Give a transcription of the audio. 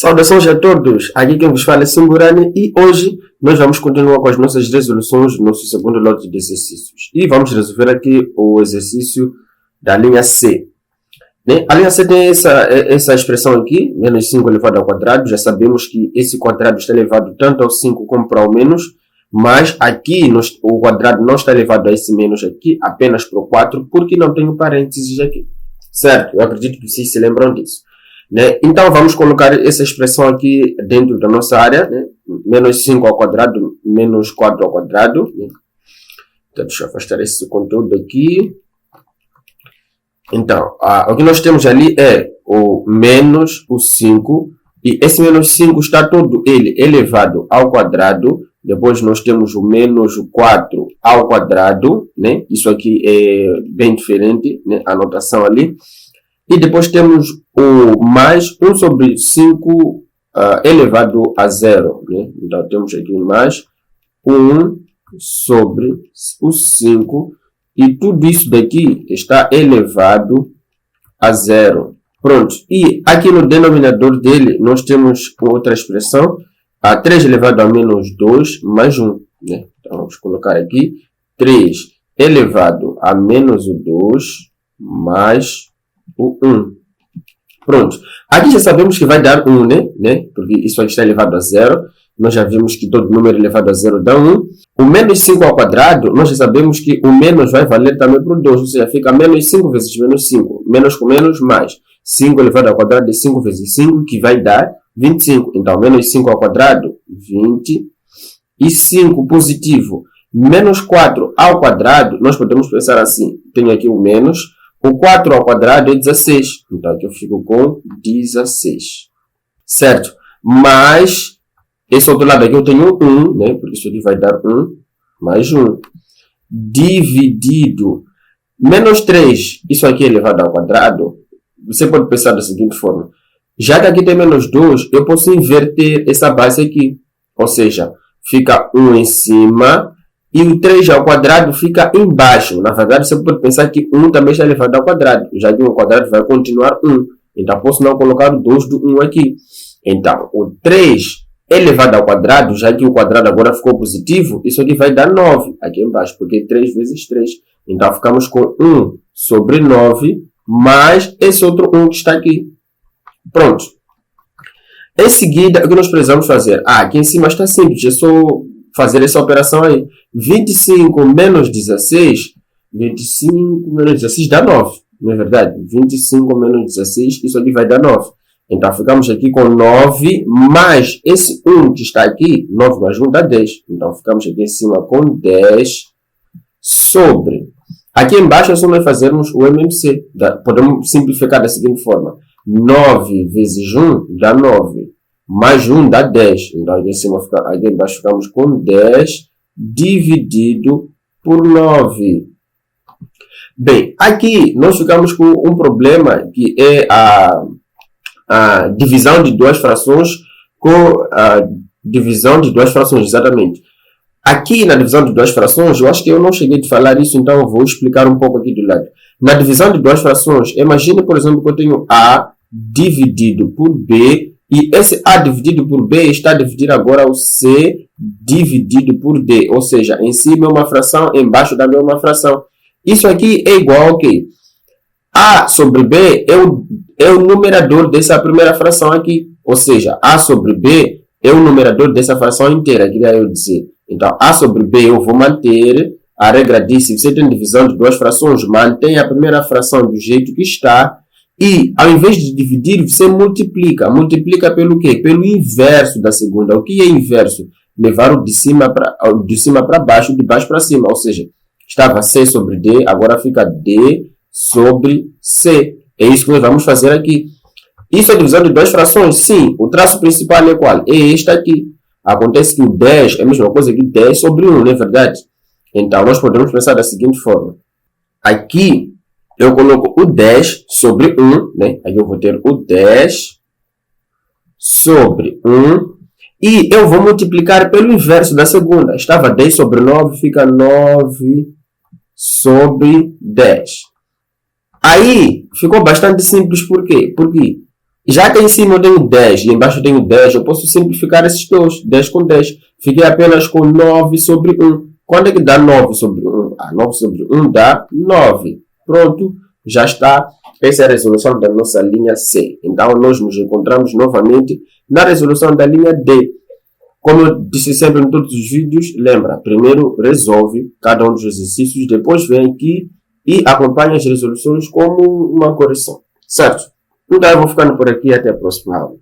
Saudações a todos, aqui quem vos fala é Simburani e hoje nós vamos continuar com as nossas resoluções do nosso segundo lote de exercícios. E vamos resolver aqui o exercício da linha C. Né? A linha C tem essa expressão aqui, menos 5 elevado ao quadrado. Já sabemos que esse quadrado está elevado tanto ao 5 como para o menos, mas aqui o quadrado não está elevado a esse menos aqui, apenas para o 4, porque não tem parênteses aqui. Certo? Eu acredito que vocês se lembram disso. Né? Então, vamos colocar essa expressão aqui dentro da nossa área, né? Menos 5 ao quadrado, menos 4 ao quadrado. Né? Então, deixa eu afastar esse conteúdo aqui. Então, o que nós temos ali é o menos o 5, e esse menos 5 está todo ele elevado ao quadrado. Depois nós temos o menos 4 ao quadrado, né? Isso aqui é bem diferente, né? A notação ali. E depois temos o mais 1 sobre 5 elevado a 0. Né? Então, temos aqui mais 1 sobre o 5. E tudo isso daqui está elevado a 0. Pronto. E aqui no denominador dele, nós temos outra expressão. 3 elevado a menos 2 mais 1. Né? Então, vamos colocar aqui 3 elevado a menos o 2 mais o 1. Pronto. Aqui já sabemos que vai dar 1, né? Porque isso aqui está elevado a 0. Nós já vimos que todo número elevado a 0 dá 1. O menos 5 ao quadrado, nós já sabemos que o menos vai valer também para o 2. Ou seja, fica menos 5 vezes menos 5. Menos com menos, mais. 5 elevado ao quadrado é 5 vezes 5, que vai dar 25. Então, menos 5 ao quadrado, 20. E 5 positivo, menos 4 ao quadrado, nós podemos pensar assim. Tenho aqui o menos. O 4 ao quadrado é 16. Então, aqui eu fico com 16. Certo? Mas, esse outro lado aqui eu tenho 1, né? Porque isso aqui vai dar 1 mais 1. Dividido. Menos 3. Isso aqui é elevado ao quadrado. Você pode pensar da seguinte forma. Já que aqui tem menos 2, eu posso inverter essa base aqui. Ou seja, fica 1 em cima. E o 3 ao quadrado fica embaixo. Na verdade, você pode pensar que 1 também está elevado ao quadrado, já que o quadrado vai continuar 1. Então, posso não colocar o 2 do 1 aqui. Então, o 3 elevado ao quadrado, já que o quadrado agora ficou positivo, isso aqui vai dar 9 aqui embaixo, porque 3 vezes 3. Então, ficamos com 1 sobre 9, mais esse outro 1 que está aqui. Pronto. Em seguida, o que nós precisamos fazer? Aqui em cima está simples, é só fazer essa operação aí. 25 menos 16, 25 menos 16 dá 9, não é verdade? 25 menos 16, isso aqui vai dar 9. Então, ficamos aqui com 9 mais esse 1 que está aqui, 9 mais 1 dá 10. Então, ficamos aqui em cima com 10 sobre. Aqui embaixo é só nós fazermos o MMC. Podemos simplificar da seguinte forma. 9 vezes 1 dá 9. Mais 1 dá 10. Então, aqui embaixo ficamos com 10 dividido por 9. Bem, aqui nós ficamos com um problema que é a divisão de duas frações com a divisão de duas frações, exatamente. Aqui na divisão de duas frações, eu acho que eu não cheguei a falar isso, então eu vou explicar um pouco aqui do lado. Na divisão de duas frações, imagine, por exemplo, que eu tenho A dividido por B, e esse A dividido por B está a dividir agora o C dividido por D. Ou seja, em cima é uma fração, embaixo também é uma fração. Isso aqui é igual ao quê? A sobre B é o numerador dessa primeira fração aqui. Ou seja, A sobre B é o numerador dessa fração inteira. Queria eu dizer. Então, A sobre B eu vou manter. A regra diz, se você tem divisão de duas frações, mantenha a primeira fração do jeito que está. E, ao invés de dividir, você multiplica. Multiplica pelo quê? Pelo inverso da segunda. O que é inverso? Levar o de cima para baixo, de baixo para cima. Ou seja, estava C sobre D, agora fica D sobre C. É isso que nós vamos fazer aqui. Isso é divisão de duas frações? Sim. O traço principal é qual? É este aqui. Acontece que o 10 é a mesma coisa que 10 sobre 1, não é verdade? Então, nós podemos pensar da seguinte forma. Aqui, eu coloco o 10 sobre 1, né? Aí eu vou ter o 10 sobre 1. E eu vou multiplicar pelo inverso da segunda. Estava 10 sobre 9, fica 9 sobre 10. Aí, ficou bastante simples. Por quê? Porque Já que em cima eu tenho 10 e embaixo eu tenho 10, eu posso simplificar esses dois. 10 com 10. Fiquei apenas com 9 sobre 1. Quando é que dá 9 sobre 1? 9 sobre 1 dá 9. Pronto, já está. Essa é a resolução da nossa linha C. Então, nós nos encontramos novamente na resolução da linha D. Como eu disse sempre em todos os vídeos, lembra, primeiro resolve cada um dos exercícios, depois vem aqui e acompanha as resoluções como uma correção. Certo? Então, eu vou ficando por aqui. Até a próxima aula.